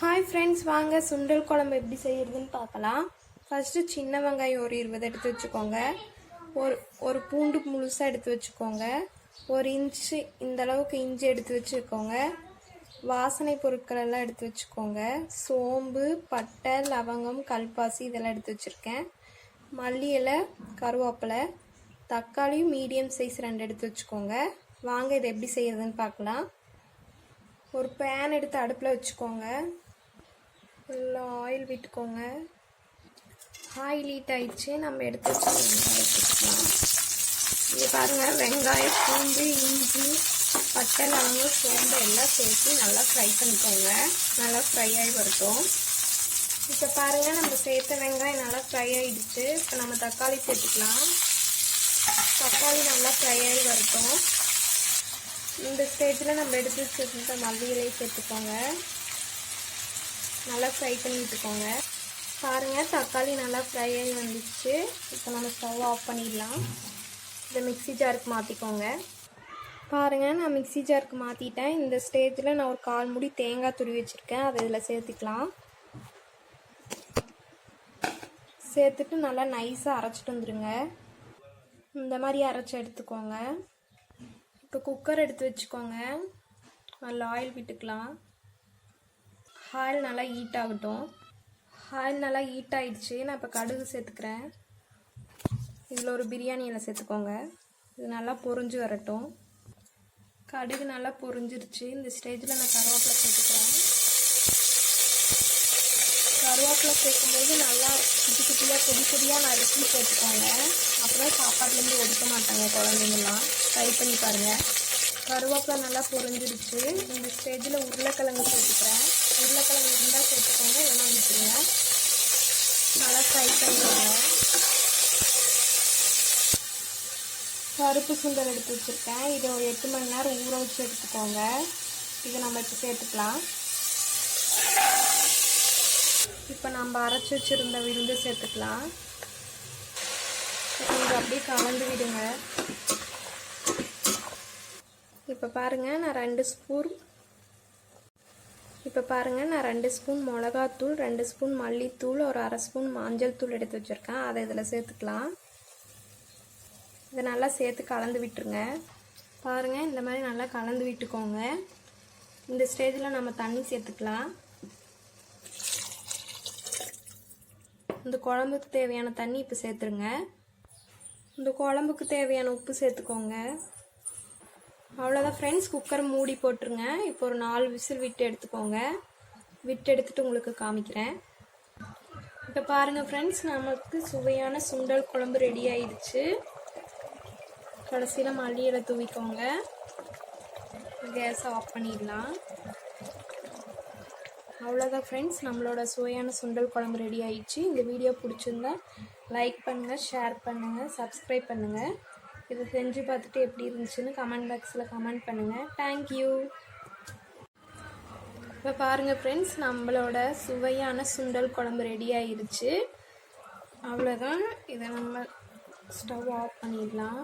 Hi friends, வாங்க சுண்டல் குழம்பு எப்படி செய்யறதுன்னு பார்க்கலாம். ஃபஸ்ட்டு சின்ன வெங்காயம் ஒரு 20 எடுத்து வச்சுக்கோங்க. ஒரு பூண்டு முழுசாக எடுத்து வச்சுக்கோங்க. ஒரு இன்ச்சு இந்த அளவுக்கு இஞ்சி எடுத்து வச்சுக்கோங்க. வாசனை பொருட்கள் எல்லாம் எடுத்து வச்சுக்கோங்க. சோம்பு, பட்டை, லவங்கம், கல்பாசி இதெல்லாம் எடுத்து வச்சுருக்கேன். மல்லி இலை, கருவேப்பிலை, தக்காளி மீடியம் சைஸ் 2 எடுத்து வச்சுக்கோங்க. வாங்க இதை எப்படி செய்யறதுன்னு பார்க்கலாம். ஒரு பேன் எடுத்து அடுப்பில் வச்சுக்கோங்க. நல்லா ஆயில் விட்டுக்கோங்க. ஆயில் ஹீட் ஆயிடுச்சு. நம்ம எடுத்து வச்சு வெங்காயம் இது பாருங்கள், வெங்காயம், பூண்டு, இஞ்சி, பட்டை, லவங்கம், சோம்பு எல்லாம் சேர்த்து நல்லா ஃப்ரை பண்ணிக்கோங்க. நல்லா ஃப்ரை ஆகி வரட்டும். இப்போ பாருங்கள், நம்ம சேர்த்த வெங்காயம் நல்லா ஃப்ரை ஆகிடுச்சு. இப்போ நம்ம தக்காளி சேர்த்துக்கலாம். தக்காளி நல்லா ஃப்ரை ஆகி வரட்டும். இந்த ஸ்டேஜில் நம்ம எடுத்து வச்சுருந்த மல்லி இலையை சேர்த்துக்கோங்க. நல்லா ஃப்ரை பண்ணி விட்டுக்கோங்க. பாருங்கள், தக்காளி நல்லா ஃப்ரை ஆகி வந்துச்சு. இப்போ நம்ம ஸ்டவ் ஆஃப் பண்ணிடலாம். இதை மிக்ஸி ஜாருக்கு மாற்றிக்கோங்க. பாருங்கள், நான் மிக்ஸி ஜாருக்கு மாற்றிட்டேன். இந்த ஸ்டேஜில் நான் ஒரு 1/4 மூடி தேங்காய் துருவி வச்சுருக்கேன். அதை இதில் சேர்த்துக்கலாம். சேர்த்துட்டு நல்லா நைஸாக அரைச்சிட்டு வந்துடுங்க. இந்த மாதிரி அரைச்சி எடுத்துக்கோங்க. இப்போ குக்கர் எடுத்து வச்சுக்கோங்க. நல்லா ஆயில் விட்டுக்கலாம். ஆயில் நல்லா ஹீட் ஆகட்டும். ஆயில் நல்லா ஹீட் ஆகிடுச்சு. நான் இப்போ கடுகு சேர்த்துக்கிறேன். இதில் ஒரு பிரியாணி இலை சேர்த்துக்கோங்க. இது நல்லா பொரிஞ்சு வரட்டும். கடுகு நல்லா பொரிஞ்சிருச்சு. இந்த ஸ்டேஜில் நான் கருவேப்பிலை சேர்த்துக்கிறேன். கருவேப்பிலை சேர்க்கும்போது நல்லா குட்டி குட்டியாக பொடியாக நறுக்கி சேர்த்துக்கோங்க. அப்புறம் சாப்பாட்லேருந்து ஒதுக்க மாட்டாங்க குழந்தைங்கலாம். ட்ரை பண்ணி பாருங்கள். கருவேப்பிலை நல்லா பொரிஞ்சிருச்சு. இந்த ஸ்டேஜில் உருளைக்கிழங்கு சேர்த்துக்கிறேன். உருளைக்கிழங்கு இருந்தால் சேர்த்துக்கோங்க, இல்லைன்னா விட்டுருங்க. நல்லா ஃப்ரை பண்ணிக்கோங்க. பருப்பு சுண்டல் எடுத்து வச்சுருக்கேன். இதை ஒரு 8 மணி நேரம் ஊற வச்சு எடுத்துக்கோங்க. இதை நம்ம இப்போ சேர்த்துக்கலாம். இப்போ நம்ம அரைச்சி வச்சுருந்த விழுந்து சேர்த்துக்கலாம். கொஞ்சம் அப்படியே கலந்து விடுங்க. இப்போ பாருங்கள், நான் 2 ஸ்பூன் மிளகாத்தூள், 2 ஸ்பூன் மல்லித்தூள், ஒரு 1/2 ஸ்பூன் மஞ்சள் தூள் எடுத்து வச்சுருக்கேன். அதை இதில் சேர்த்துக்கலாம். இதை நல்லா சேர்த்து கலந்து விட்டுருங்க. பாருங்கள், இந்த மாதிரி நல்லா கலந்து விட்டுக்கோங்க. இந்த ஸ்டேஜில் நம்ம தண்ணி சேர்த்துக்கலாம். இந்த குழம்புக்கு தேவையான தண்ணி இப்போ சேர்த்துருங்க. இந்த குழம்புக்கு தேவையான உப்பு சேர்த்துக்கோங்க. அவ்வளோதான் ஃப்ரெண்ட்ஸ், குக்கர் மூடி போட்டுருங்க. இப்போ ஒரு 4 விசில் விட்டு எடுத்துக்கோங்க. விட்டு எடுத்துகிட்டு உங்களுக்கு காமிக்கிறேன். இப்போ பாருங்கள் ஃப்ரெண்ட்ஸ், நமக்கு சுவையான சுண்டல் குழம்பு ரெடி ஆயிடுச்சு. கடைசியில் மல்லி இலை தூவிக்கோங்க. கேஸை ஆஃப் பண்ணிடலாம். அவ்வளோதான் ஃப்ரெண்ட்ஸ், நம்மளோட சுவையான சுண்டல் குழம்பு ரெடி ஆயிடுச்சு. இந்த வீடியோ பிடிச்சிருந்தா லைக் பண்ணுங்கள், ஷேர் பண்ணுங்கள், சப்ஸ்கிரைப் பண்ணுங்கள். இதை செஞ்சு பார்த்துட்டு எப்படி இருந்துச்சுன்னு கமெண்ட் பாக்ஸில் கமெண்ட் பண்ணுங்கள். தேங்க்யூ. இப்போ பாருங்கள் ஃப்ரெண்ட்ஸ், நம்மளோட சுவையான சுண்டல் குழம்பு ரெடி ஆயிடுச்சு. அவ்வளோதான். இதை நம்ம ஸ்டவ் ஆஃப் பண்ணிடலாம்.